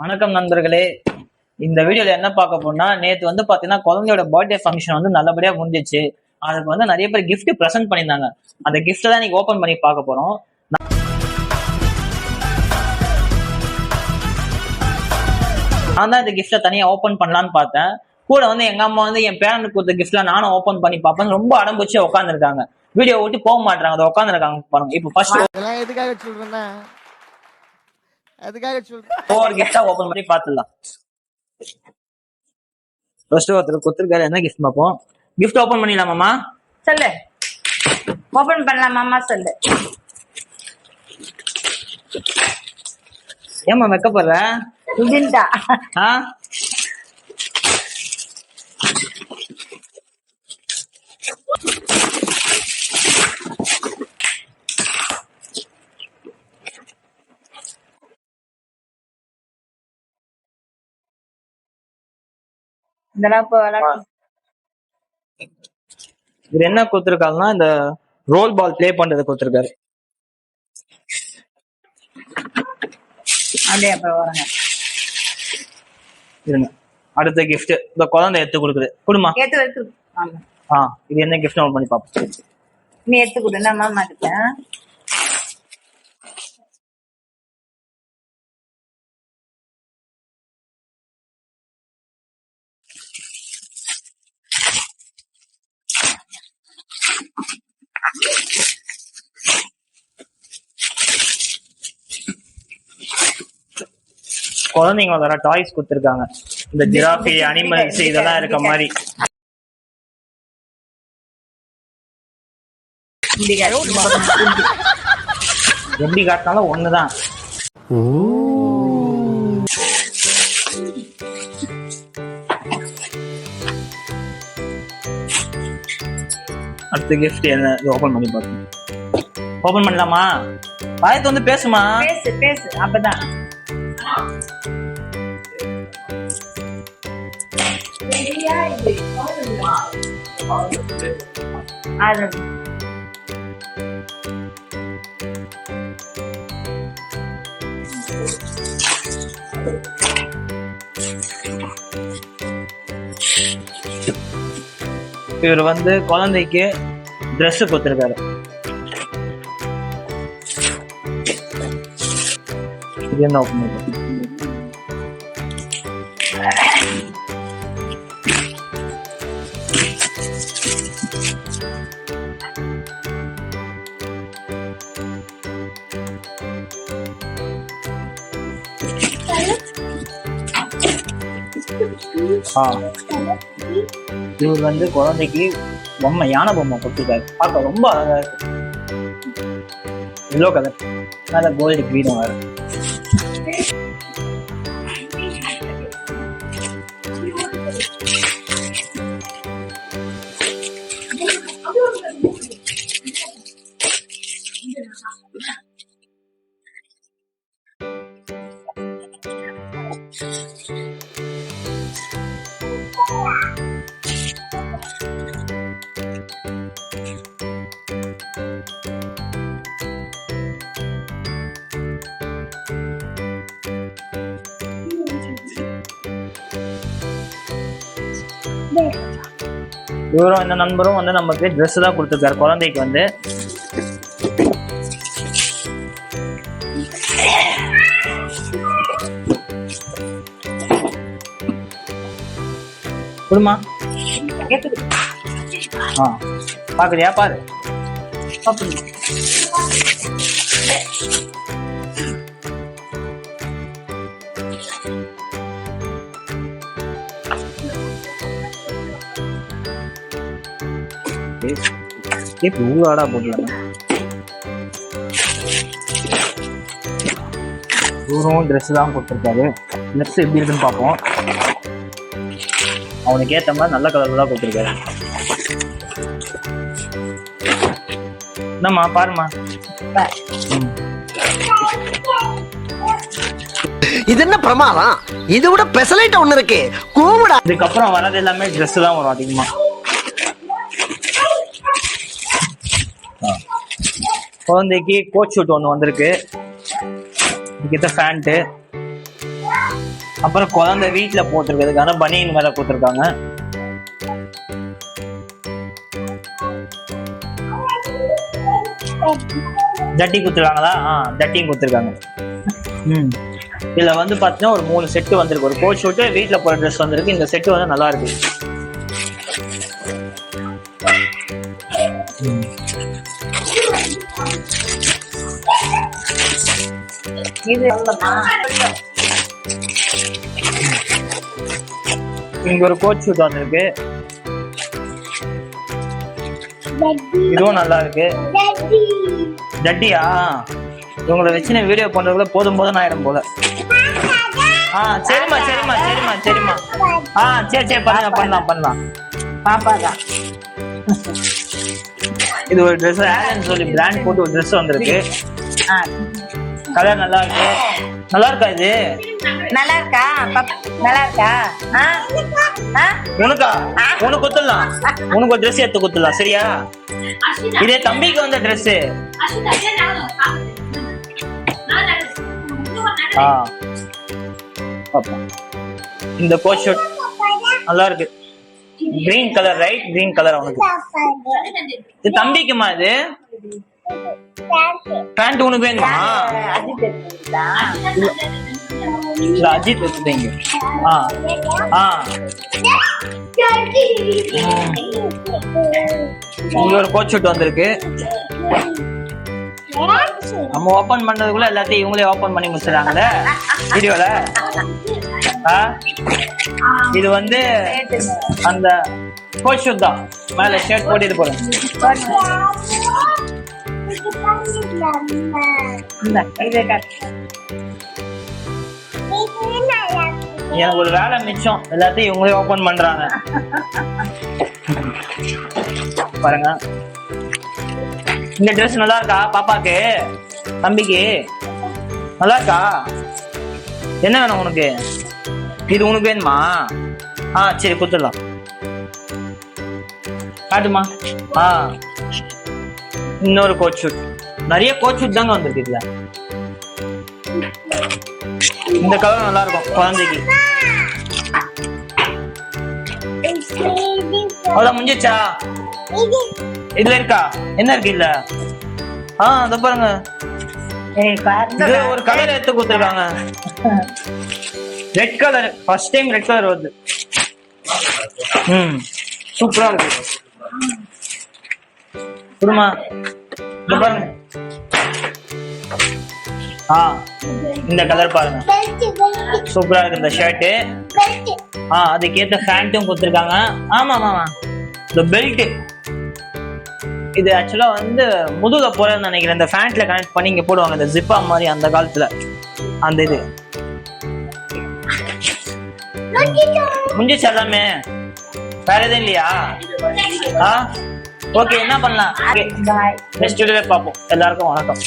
வணக்கம் நண்பர்களே. இந்த வீடியோல என்ன பார்க்க போனா, நேத்து வந்து பாத்தீங்கன்னா குழந்தையோட பர்த்டே ஃபங்க்ஷன் வந்து நல்லபடியா முடிஞ்சிச்சு. அதுக்கு வந்து நிறைய பேர் கிஃப்ட் பிரசன்ட் பண்ணியிருந்தாங்க. அந்த கிஃப்ட் தான் நீங்க ஓபன் பண்ணி பார்க்க போறோம். நான் தான் இந்த கிஃப்ட்டை தனியா ஓபன் பண்ணலான்னு பார்த்தேன். கூட வந்து எங்க அம்மா வந்து என் பேரனுக்கு கொடுத்த கிஃப்ட்லாம் நானும் ஓபன் பண்ணி பார்ப்பேன். ரொம்ப அடம்பிச்சு உட்காந்துருக்காங்க. வீடியோ விட்டு போக மாட்டாங்க. அதை உட்காந்துருக்காங்க பாருங்க. இப்போ ஃபர்ஸ்ட் எதுக்காக சொல்றேன்னா அதுக்காக சொல்றேன். ஒவ்வொரு கிஃப்டா ஓபன் பண்ணி பார்த்துடலாம். ஃபர்ஸ்ட் ஒருத்தர் கொடுத்துருக்காரு. என்ன கிஃப்ட் பார்ப்போம். கிஃப்ட் ஓபன் பண்ணிடலாமாமா? சொல்லு. ஓபன் பண்ணலாமாமா சொல்லு. ஏமா வைக்கப்படுற? இதுண்டா. இவர் என்ன கொடுத்திருக்காருன்னா இந்த ரோல் பால் பிளே பண்றது கொடுத்திருக்காரு. இருங்க, அடுத்த கிஃப்ட் இந்த குழந்தை எடுத்து கொடுக்குது. குடுமா இது என்ன கிஃப்ட் நோட் பண்ணி பாப்போம். நீ எடுத்து கொடு. நான் மாமா கிட்ட குழந்தைங்களோட டாய்ஸ் கொடுத்திருக்காங்க. இந்த ஜிராஃபி, அனிமல்ஸ் இதெல்லாம் இருக்க மாதிரி. எப்படி காட்டினாலும் ஒண்ணுதான். அடுத்த கிஃப்ட் என்ன? ஓபன் பண்ணி பாருங்க. ஓபன் பண்ணலாமா? பாயத்து வந்து பேசுமா. பேசு பேசு. அப்பதான் இவர் வந்து குழந்தைக்கு ட்ரெஸ் கொடுத்திருக்காரு. இது என்ன ஓபன் பண்ணி இவர் வந்து குழந்தைக்கு பொம்மை, யானை பொம்மை கொடுத்துருக்காரு. பார்க்க ரொம்ப அழகா இருக்கு. எல்லோ கலர் மேல கோல்டு கிரீனும் வேற. இவரும் இந்த நண்பரும் வந்து நமக்கு ட்ரெஸ் தான் கொடுத்துருக்காரு. குழந்தைக்கு வந்து குடுமா பாக்குறியா? பாரு. ஆடா போடலாம். இவரும் ட்ரெஸ் தான் கொடுத்துருக்காரு. ட்ரெஸ் எப்படி இருக்குன்னு பார்ப்போம். அவனுக்கு ஏற்ற மாதிரி நல்ல கலர்ல தான் கொடுத்துருக்காரு. என்னம்மா பாருமா. இது என்ன பிரமாதம்? இது விட பெசலைட் ஒண்ணு இருக்கு. கூவுடா. இதுக்கப்புறம் வரது எல்லாமே ட்ரெஸ் தான் வரும் அதிகமா. குழந்தைக்கு கோட் ஷூட் ஒன்று வந்திருக்கு. இதுக்கிட்ட பேண்ட், அப்புறம் குழந்தை வீட்டுல போட்டிருக்கிறதுக்கான பனியன் மேல கொடுத்துருக்காங்க. ஜட்டி குத்துருக்காங்களா? ஜட்டியும் குத்துருக்காங்க. இதுல வந்து பாத்தீங்கன்னா ஒரு 3 செட்டு வந்திருக்கு. ஒரு கோட் ஷூட், வீட்டுல போற ட்ரெஸ் வந்திருக்கு. இந்த செட்டு வந்து நல்லா இருக்கு. இங்க ஒரு கோட் ஷூட் வந்திருக்கு. இதுவும் நல்லா இருக்கு. ஜட்டியா? இவங்களை வச்சு நான் வீடியோ பண்றதுக்குள்ள போதும் போதும் ஆயிடும் போல. சரிம்மா சரிம்மா சரிம்மா சரிம்மா. சரி பண்ணலாம். பாப்பாதான் இது ஒரு ட்ரெஸ், ஆலன் சொல்லி பிராண்ட் போட்டு ஒரு ட்ரெஸ் வந்திருக்கு. கலர் நல்லா இருக்கு. நல்லா இருக்கா இது? நல்லா இருக்கா? நல்லா இருக்கா? உனக்கா? உனக்கு குத்துடலாம். உனக்கு ஒரு ட்ரெஸ் எடுத்து குத்துடலாம். சரியா? இதே தம்பிக்கு வந்த ட்ரெஸ். இந்த கோட் ஷூட் நல்லா இருக்கு. Green colour, right green colour. அவனுக்கு இது தம்பிக்குமா? இது பேண்ட் உனக்கு வேணுமா? இல்ல அஜித் வச்சுட்டீங்க. இங்க ஒரு கோட் ஷூட் வந்திருக்கு. நம்ம ஓபன் பண்றதுக்குள்ள எல்லாத்தையும் இவங்களே ஓபன் பண்ணி முடிச்சிடறாங்களே வீடியோல. இது வந்து அந்த கோட் ஷூட் தான். மேல ஷர்ட் போட்டுட்டு போறேன். எனக்கு ஒரு வேலை மிச்சம். எல்லாத்தையும் இவங்களே ஓபன் பண்றாங்க பாருங்க. இந்த ட்ரெஸ் நல்லா இருக்கா பாப்பாக்கு? தம்பிக்கு நல்லா இருக்கா? என்ன வேணும் உனக்கு? இது உனக்கு வேணுமா? சரி குத்துடலாம். காட்டுமா? இன்னொரு கோட் ஷூட். நிறைய கோட் ஷூட் தாங்க வந்திருக்கு இதுல. இந்த கலர் நல்லா இருக்கும் குழந்தைக்கு. அவ்வளவு முடிஞ்சிச்சா? இதுல இருக்கா? என்ன இருக்கு இல்ல? அத பாருங்க. இது ஒரு கலர் எடுத்து கொடுத்துருக்காங்க. Red colour. First time red colour வருது. சூப்பரா இருக்கு. குடுமா இந்த பாருங்க. இந்த கலர் பாருங்க, சூப்பரா இருக்கு இந்த ஷர்ட். அதுக்கேத்த பேண்ட்டும் கொடுத்துருக்காங்க. ஆமா ஆமா, இந்த பெல்ட் இது ஆக்சுவலா வந்து முதுகுல போறேன்னு நினைக்கிறேன். இந்த பேண்ட்ல கனெக்ட் பண்ணி இங்க போடுவாங்க, இந்த ஜிப்பா மாதிரி அந்த காலத்துல. அந்த இது முடிஞ்சிச்சு எல்லாமே. வேற எதுவும் இல்லையா? ஓகே, என்ன பண்ணலாம்? நெக்ஸ்ட் வீடியோல பார்ப்போம். எல்லாருக்கும் வணக்கம்.